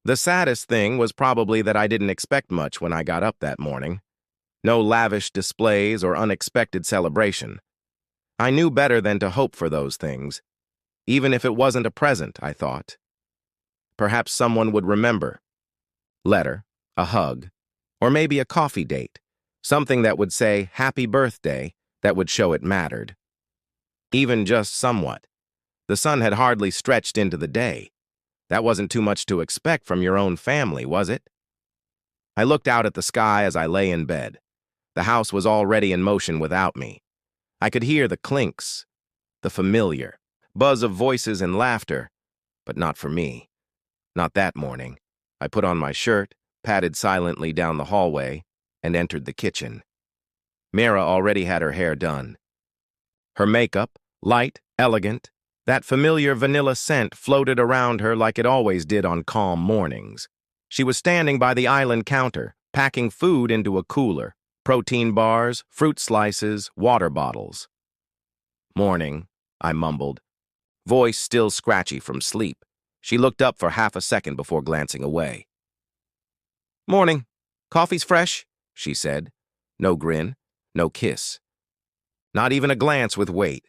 The saddest thing was probably that I didn't expect much when I got up that morning. No lavish displays or unexpected celebration. I knew better than to hope for those things, even if it wasn't a present, I thought. Perhaps someone would remember. Letter, a hug, or maybe a coffee date, something that would say happy birthday that would show it mattered. Even just somewhat. The sun had hardly stretched into the day. That wasn't too much to expect from your own family, was it? I looked out at the sky as I lay in bed. The house was already in motion without me. I could hear the clinks, the familiar, buzz of voices and laughter, but not for me. Not that morning. I put on my shirt, padded silently down the hallway, and entered the kitchen. Mira already had her hair done. Her makeup, light, elegant, that familiar vanilla scent floated around her like it always did on calm mornings. She was standing by the island counter, packing food into a cooler, protein bars, fruit slices, water bottles. "Morning," I mumbled, voice still scratchy from sleep. She looked up for half a second before glancing away. "Morning. Coffee's fresh," she said. No grin, no kiss. Not even a glance with weight.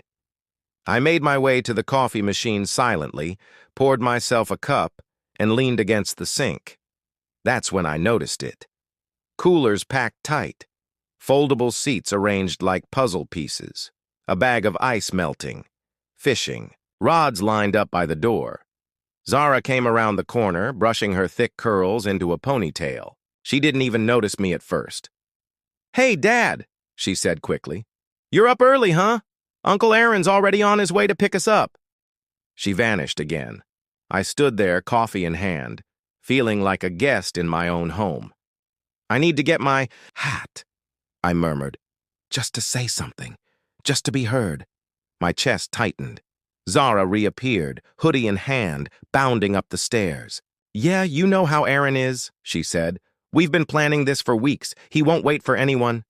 I made my way to the coffee machine silently, poured myself a cup, and leaned against the sink. That's when I noticed it. Coolers packed tight, foldable seats arranged like puzzle pieces, a bag of ice melting, fishing, rods lined up by the door. Zara came around the corner, brushing her thick curls into a ponytail. She didn't even notice me at first. "Hey, Dad," she said quickly. "You're up early, huh? Uncle Aaron's already on his way to pick us up." She vanished again. I stood there, coffee in hand, feeling like a guest in my own home. "I need to get my hat," I murmured, just to say something, just to be heard. My chest tightened. Zara reappeared, hoodie in hand, bounding up the stairs. "Yeah, you know how Aaron is," she said. "We've been planning this for weeks. He won't wait for anyone."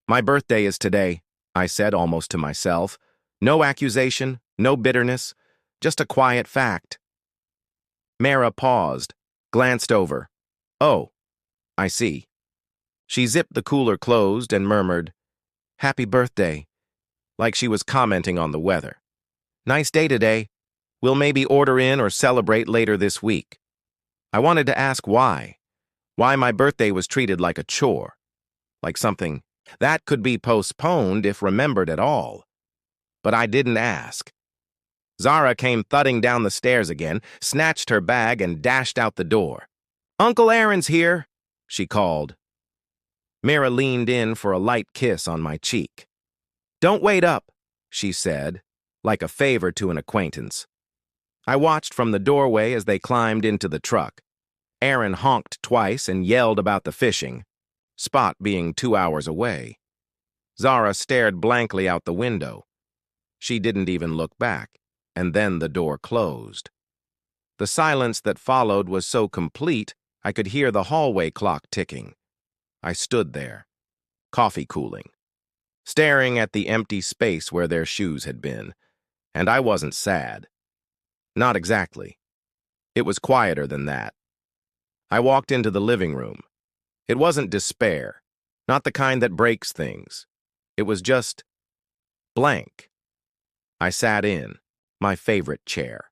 "My birthday is today," I said almost to myself. No accusation, no bitterness, just a quiet fact. Mara paused, glanced over. "Oh, I see." She zipped the cooler closed and murmured, "Happy birthday," like she was commenting on the weather. "Nice day today. We'll maybe order in or celebrate later this week." I wanted to ask why. Why my birthday was treated like a chore. Like something that could be postponed if remembered at all. But I didn't ask. Zara came thudding down the stairs again, snatched her bag, and dashed out the door. "Uncle Aaron's here," she called. Mira leaned in for a light kiss on my cheek. "Don't wait up," she said, like a favor to an acquaintance. I watched from the doorway as they climbed into the truck. Aaron honked twice and yelled about the fishing, Spot being 2 hours away. Zara stared blankly out the window. She didn't even look back, and then the door closed. The silence that followed was so complete I could hear the hallway clock ticking. I stood there, coffee cooling, staring at the empty space where their shoes had been, and I wasn't sad. Not exactly. It was quieter than that. I walked into the living room. It wasn't despair, not the kind that breaks things. It was just blank. I sat in, my favorite chair.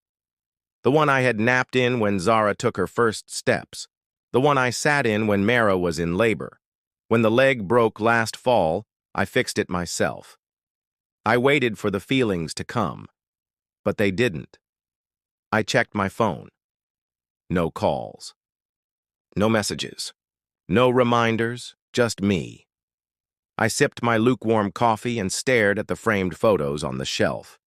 The one I had napped in when Zara took her first steps. The one I sat in when Mara was in labor. When the leg broke last fall, I fixed it myself. I waited for the feelings to come, but they didn't. I checked my phone. No calls. No messages. No reminders, just me. I sipped my lukewarm coffee and stared at the framed photos on the shelf.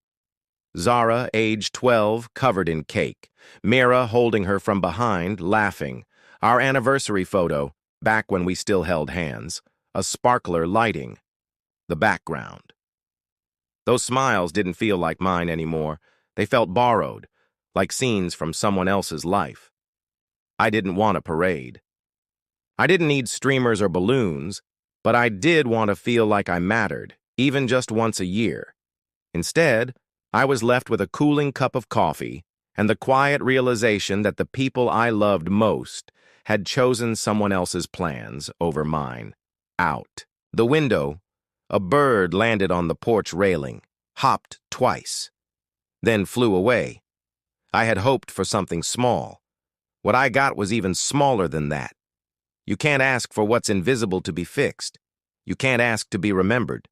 Zara, age 12, covered in cake. Mira holding her from behind, laughing. Our anniversary photo, back when we still held hands. A sparkler lighting. The background. Those smiles didn't feel like mine anymore. They felt borrowed, like scenes from someone else's life. I didn't want a parade. I didn't need streamers or balloons, but I did want to feel like I mattered, even just once a year. Instead, I was left with a cooling cup of coffee and the quiet realization that the people I loved most had chosen someone else's plans over mine. Out the window, a bird landed on the porch railing, hopped twice, then flew away. I had hoped for something small. What I got was even smaller than that. You can't ask for what's invisible to be fixed. You can't ask to be remembered.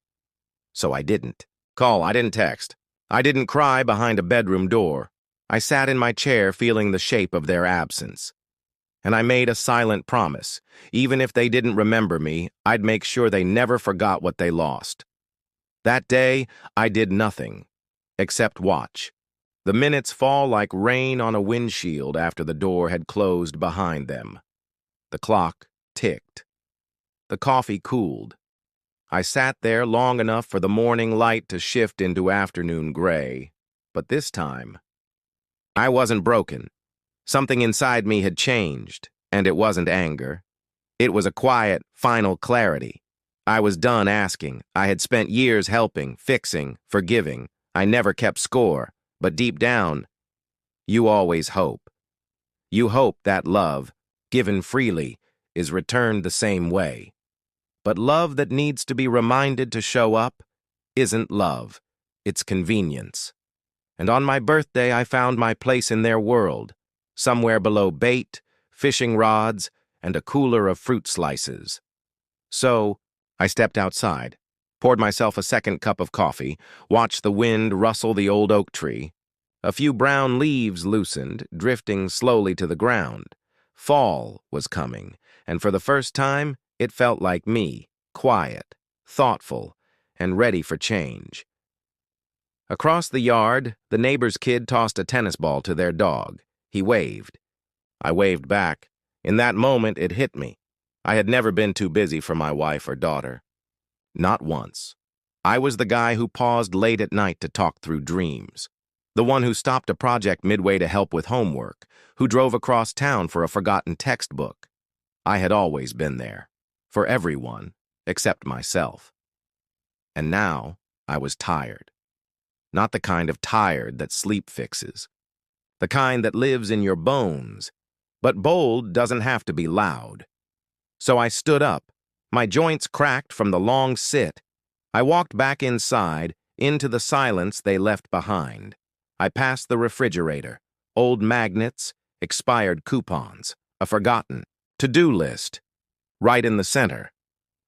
So I didn't. I didn't text. I didn't cry behind a bedroom door. I sat in my chair feeling the shape of their absence. And I made a silent promise. Even if they didn't remember me, I'd make sure they never forgot what they lost. That day, I did nothing, except watch. The minutes fall like rain on a windshield after the door had closed behind them. The clock ticked. The coffee cooled. I sat there long enough for the morning light to shift into afternoon gray. But this time, I wasn't broken. Something inside me had changed, and it wasn't anger. It was a quiet, final clarity. I was done asking. I had spent years helping, fixing, forgiving. I never kept score, but deep down, you always hope. You hope that love, given freely, is returned the same way. But love that needs to be reminded to show up isn't love, it's convenience. And on my birthday, I found my place in their world, somewhere below bait, fishing rods, and a cooler of fruit slices. So, I stepped outside, poured myself a second cup of coffee, watched the wind rustle the old oak tree. A few brown leaves loosened, drifting slowly to the ground. Fall was coming, and for the first time, it felt like me, quiet, thoughtful, and ready for change. Across the yard, the neighbor's kid tossed a tennis ball to their dog. He waved. I waved back. In that moment, it hit me. I had never been too busy for my wife or daughter. Not once. I was the guy who paused late at night to talk through dreams. The one who stopped a project midway to help with homework, who drove across town for a forgotten textbook. I had always been there. For everyone, except myself. And now, I was tired. Not the kind of tired that sleep fixes. The kind that lives in your bones. But bold doesn't have to be loud. So I stood up. My joints cracked from the long sit. I walked back inside, into the silence they left behind. I passed the refrigerator, old magnets, expired coupons, a forgotten to-do list. Right in the center,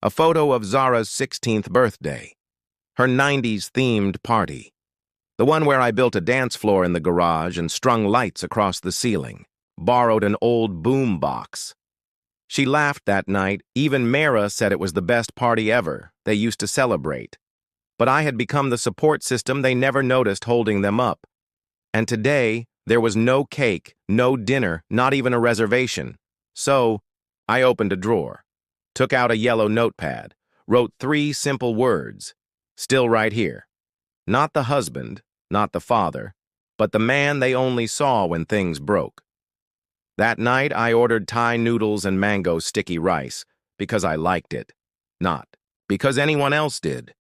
a photo of Zara's 16th birthday, her 90s-themed party, the one where I built a dance floor in the garage and strung lights across the ceiling, borrowed an old boom box. She laughed that night. Even Mara said it was the best party ever. They used to celebrate. But I had become the support system they never noticed holding them up. And today, there was no cake, no dinner, not even a reservation. So, I opened a drawer, took out a yellow notepad, wrote 3 simple words, still right here. Not the husband, not the father, but the man they only saw when things broke. That night, I ordered Thai noodles and mango sticky rice because I liked it, not because anyone else did.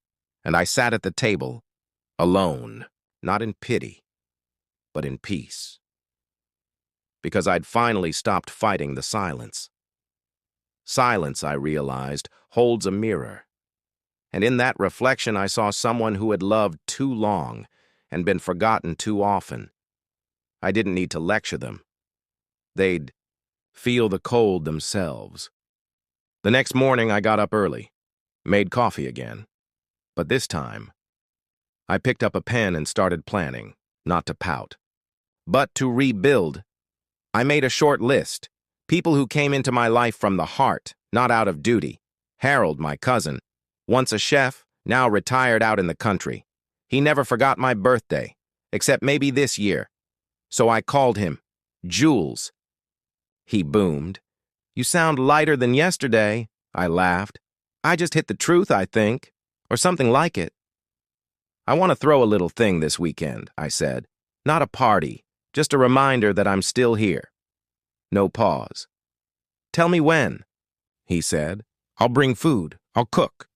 And I sat at the table, alone, not in pity, but in peace. Because I'd finally stopped fighting the silence. Silence, I realized, holds a mirror. And in that reflection, I saw someone who had loved too long and been forgotten too often. I didn't need to lecture them. They'd feel the cold themselves. The next morning, I got up early, made coffee again. But this time, I picked up a pen and started planning, not to pout, but to rebuild. I made a short list. People who came into my life from the heart, not out of duty. Harold, my cousin, once a chef, now retired out in the country. He never forgot my birthday, except maybe this year. So I called him Jules. He boomed. "You sound lighter than yesterday," I laughed. "I just hit the truth, I think, or something like it." "I want to throw a little thing this weekend," I said. "Not a party, just a reminder that I'm still here." No pause. "Tell me when," he said. "I'll bring food. I'll cook."